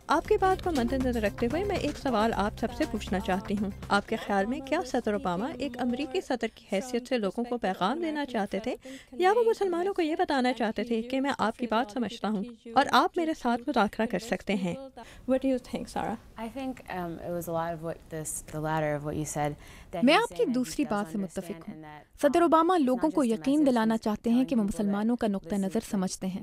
آپ کی بات کو مد نظر رکھتے ہوئے میں ایک سوال آپ سب سے پوچھنا چاہتی ہوں. آپ کے خیال میں کیا صدر اوباما ایک امریکی صدر کی حیثیت سے لوگوں کو پیغام دینا چاہتے تھے، یا وہ مسلمانوں کو یہ بتانا چاہتے تھے کہ میں آپ کی بات سمجھتا ہوں اور آپ میرے ساتھ مذاکرہ کر سکتے ہیں؟ What do you think, Sarah? I think it was a lot of the latter of what you said. میں آپ کی دوسری بات سے متفق ہوں. صدر اوباما لوگوں کو یقین دلانا چاہتے ہیں کہ وہ مسلمانوں کا نقطہ نظر سمجھتے ہیں.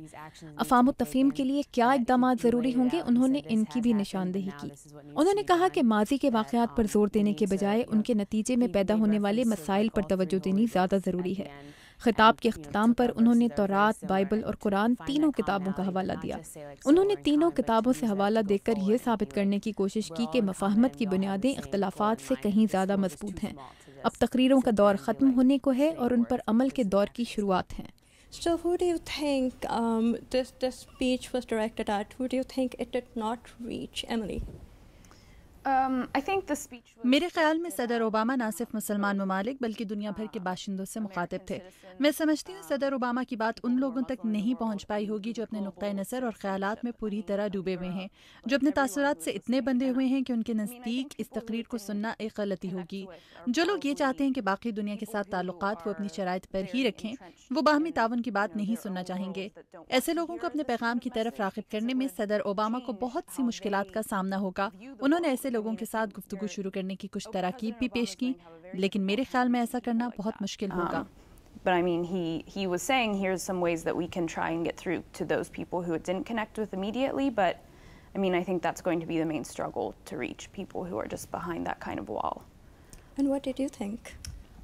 افہام و تفہیم کے لیے کیا اقدامات ضروری ہوں گے، انہوں نے ان کی بھی نشاندہی کی. انہوں نے کہا کہ ماضی کے واقعات پر زور دینے کے بجائے ان کے نتیجے میں پیدا ہونے والے مسائل پر توجہ دینی زیادہ ضروری ہے. خطاب کے اختتام پر انہوں نے تورات، بائبل اور قرآن تینوں کتابوں کا حوالہ دیا. انہوں نے تینوں کتابوں سے حوالہ دے کر یہ ثابت کرنے کی کوشش کی کہ مفاہمت کی بنیادیں اختلافات سے کہیں زیادہ مضبوط ہیں. اب تقریروں کا دور ختم ہونے کو ہے اور ان پر عمل کے دور کی شروعات ہیں. So who do you think this speech was directed at? Who do you think it did not reach? Emily? میرے خیال میں صدر اوباما نہ صرف مسلمان ممالک بلکہ دنیا بھر کے باشندوں سے مخاطب تھے. میں سمجھتی ہوں صدر اوباما کی بات ان لوگوں تک نہیں پہنچ پائی ہوگی جو اپنے نقطۂ نظر اور خیالات میں پوری طرح ڈوبے ہوئے ہیں، جو اپنے تاثرات سے اتنے بندھے ہوئے ہیں کہ ان کے نزدیک اس تقریر کو سننا ایک غلطی ہوگی. جو لوگ یہ چاہتے ہیں کہ باقی دنیا کے ساتھ تعلقات وہ اپنی شرائط پر ہی رکھیں، وہ باہمی تعاون کی بات نہیں سننا چاہیں گے. ایسے لوگوں کو اپنے پیغام کی طرف راغب کرنے میں صدر اوباما کو بہت سی مشکلات کا سامنا ہوگا. انہوں نے ایسے لوگوں کے ساتھ گفتگو شروع کرنے کی کچھ تراکیب بھی پیش کی، لیکن میرے خیال میں ایسا کرنا بہت مشکل ہوگا. But I mean, he was saying here's some ways that we can try and get through to those people who it didn't connect with immediately. But I mean, I think that's going to be the main struggle to reach people who are just behind that kind of wall. And what did you think?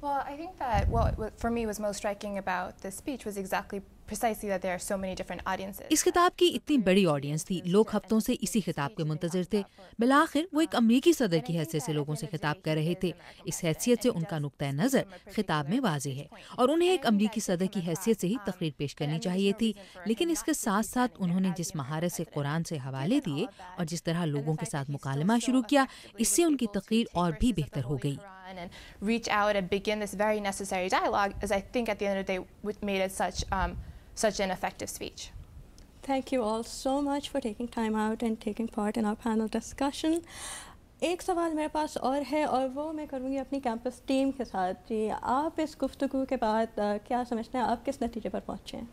Well, I think that what for me was most striking about this speech was exactly precisely that there are so many different audiences. اس خطاب کی اتنی بڑی audience تھی، لوگ ہفتوں سے اسی خطاب کے منتظر تھے. بالآخر وہ ایک امریکی صدر کی حیثیت سے لوگوں سے خطاب کر رہے تھے. اس حیثیت سے ان کا نقطۂ نظر خطاب میں واضح ہے اور انہیں ایک امریکی صدر کی حیثیت سے ہی تقریر پیش کرنی چاہیے تھی. لیکن اس کے ساتھ ساتھ انہوں نے جس مہارت سے قرآن سے حوالے دیے اور جس طرح لوگوں کے ساتھ مکالمہ شروع کیا، اس سے ان کی تقریر اور بھی بہتر ہو گئی. And reach out and begin this very necessary dialogue, as I think at the end of the day made it such an effective speech. Thank you all so much for taking time out and taking part in our panel discussion. ایک سوال میرے پاس اور ہے اور وہ میں کروں گی اپنی کیمپس ٹیم کے ساتھ. جی، آپ اس گفتگو کے بعد کیا سمجھتے ہیں، آپ کس نتیجے پر پہنچے ہیں؟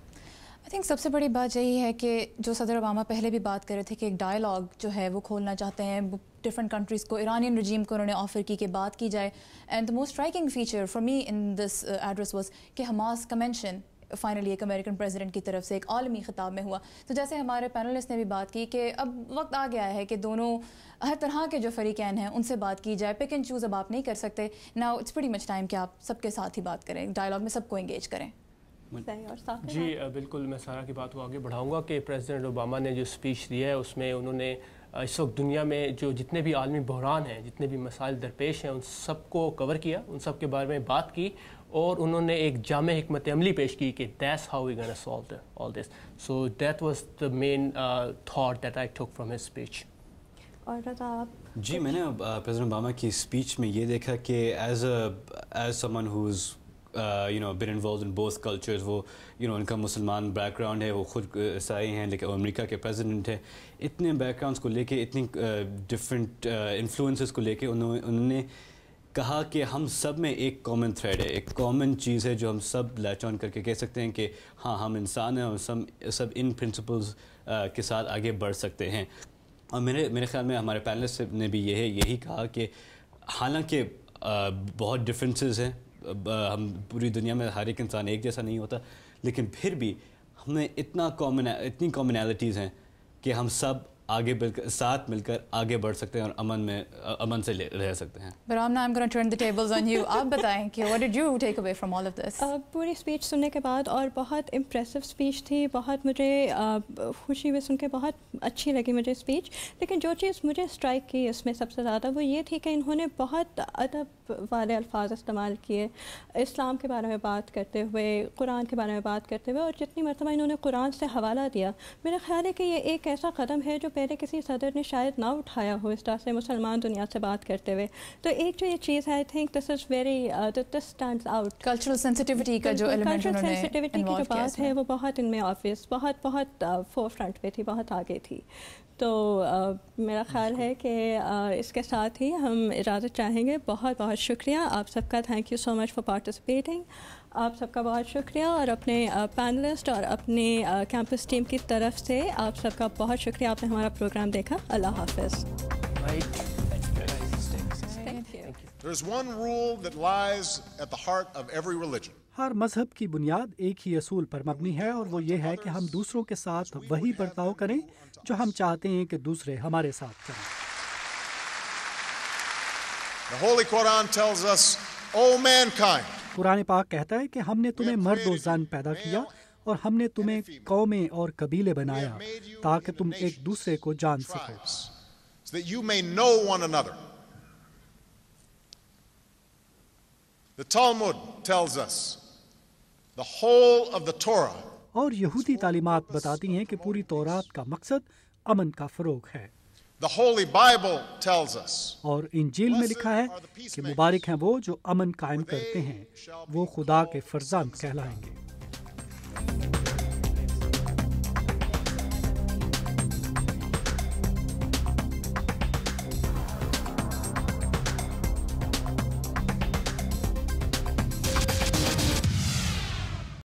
آئی تھنک سب سے بڑی بات یہی ہے کہ جو صدر اوباما پہلے بھی بات کر رہے تھے کہ ایک ڈائلاگ جو ہے وہ کھولنا چاہتے ہیں ڈفرینٹ کنٹریز کو. ایرانین رجیم کو انہوں نے آفر کی کہ بات کی جائے. And the most striking feature for me in this address was کہ حماس کا مینشن فائنلی ایک امریکن پریزیڈنٹ کی طرف سے ایک عالمی خطاب میں ہوا. تو جیسے ہمارے پینلسٹ نے بھی بات کی کہ اب وقت آ گیا ہے کہ دونوں ہر طرح کے جو فریقین ہیں ان سے بات کی جائے. پک اینڈ چوز اب آپ نہیں کر سکتے. Now it's pretty much time کہ آپ سب کے ساتھ ہی بات کریں، ڈائلاگ میں سب کو انگیج کریں. جی بالکل، میں سارا کی بات کو آگے بڑھاؤں گا کہ پریزیڈنٹ اوباما نے جو اسپیچ دیا ہے اس میں انہوں نے اس وقت دنیا میں جو جتنے بھی عالمی بحران ہیں، جتنے بھی مسائل درپیش ہیں، ان سب کو کور کیا، ان سب کے بارے میں بات کی اور انہوں نے ایک جامع حکمت عملی پیش کی کہ that's how we gonna solve all this. So that was the main thought that I took from his speech. اور رضا آپ؟ جی، میں نے پریزیڈنٹ اوباما کی اسپیچ میں یہ دیکھا کہ ایز سمن whose been involved in both cultures, وہ ان کا مسلمان بیک گراؤنڈ ہے، وہ خود عیسائی ہیں لیکن امریکہ کے پریزیڈنٹ ہیں. اتنے بیک گراؤنڈس کو لے کے، اتنی ڈفرینٹ انفلوئنسز کو لے کے انہوں نے کہا کہ ہم سب میں ایک کامن تھریڈ ہے، ایک کامن چیز ہے جو ہم سب لیچ آن کر کے کہہ سکتے ہیں کہ ہاں ہم انسان ہیں اور سب ان پرنسپلز کے ساتھ آگے بڑھ سکتے ہیں. اور میرے خیال میں ہمارے پینلسٹ نے بھی یہی کہا کہ حالانکہ بہت ڈفرینسز ہیں، ہم پوری دنیا میں ہر ایک انسان ایک جیسا نہیں ہوتا، لیکن پھر بھی ہمیں اتنی کامنالٹیز ہیں کہ ہم سب آگے ساتھ مل کر آگے بڑھ سکتے ہیں اور امن سے رہ سکتے ہیں. Ramna, I'm going to turn the tables on you. آپ بتائیں کہ what did you take away from all of this? پوری اسپیچ سننے کے بعد اور بہت امپریسو اسپیچ تھی، بہت مجھے خوشی ہوئی سن کے، بہت اچھی لگی مجھے اسپیچ. لیکن جو چیز مجھے اسٹرائک کی اس میں سب سے زیادہ وہ یہ تھی کہ انہوں نے بہت ادب والے الفاظ استعمال کیے اسلام کے بارے میں بات کرتے ہوئے، قرآن کے بارے میں بات کرتے ہوئے، اور جتنی مرتبہ انہوں نے قرآن سے حوالہ دیا، میرا خیال ہے کہ یہ ایک ایسا قدم ہے جو پہلے کسی صدر نے شاید نہ اٹھایا ہو اس طرح سے مسلمان دنیا سے بات کرتے ہوئے. تو ایک جو یہ چیز ہے, I think this is very this stands out. Cultural sensitivity کا جو ایلیمنٹ انہوں نے سینسٹیوٹی کی جو بات ہے وہ بہت ان میں آبویس, بہت بہت فور فرنٹ پہ تھی, بہت آگے تھی. تو میرا خیال ہے کہ اس کے ساتھ ہی ہم اجازت چاہیں گے. بہت بہت شکریہ آپ سب کا, thank you so much for participating. آپ سب کا بہت شکریہ, اور اپنے پینلسٹ اور اپنے کیمپس ٹیم کی طرف سے آپ سب کا بہت شکریہ. آپ نے ہمارا پروگرام دیکھا. اللہ حافظ. There's one rule that lies at the heart of every religion. ہر مذہب کی بنیاد ایک ہی اصول پر مبنی ہے, اور وہ یہ ہے کہ ہم دوسروں کے ساتھ وہی برتاؤ کریں جو ہم چاہتے ہیں کہ دوسرے ہمارے ساتھ کریں. The Holy Quran tells us, O mankind. قرآن پاک کہتا ہے کہ ہم نے تمہیں مرد و زن پیدا کیا, اور ہم نے تمہیں قومیں اور قبیلے بنایا تاکہ تم ایک دوسرے کو جان سکو. So that you may know one another. The Talmud tells us the whole of the Torah. اور یہودی تعلیمات بتاتی ہیں کہ پوری تورات کا مقصد امن کا فروغ ہے. The Holy Bible tells us. اور انجیل میں لکھا ہے کہ مبارک ہیں وہ جو امن قائم کرتے ہیں, وہ خدا کے فرزند کہلائیں گے.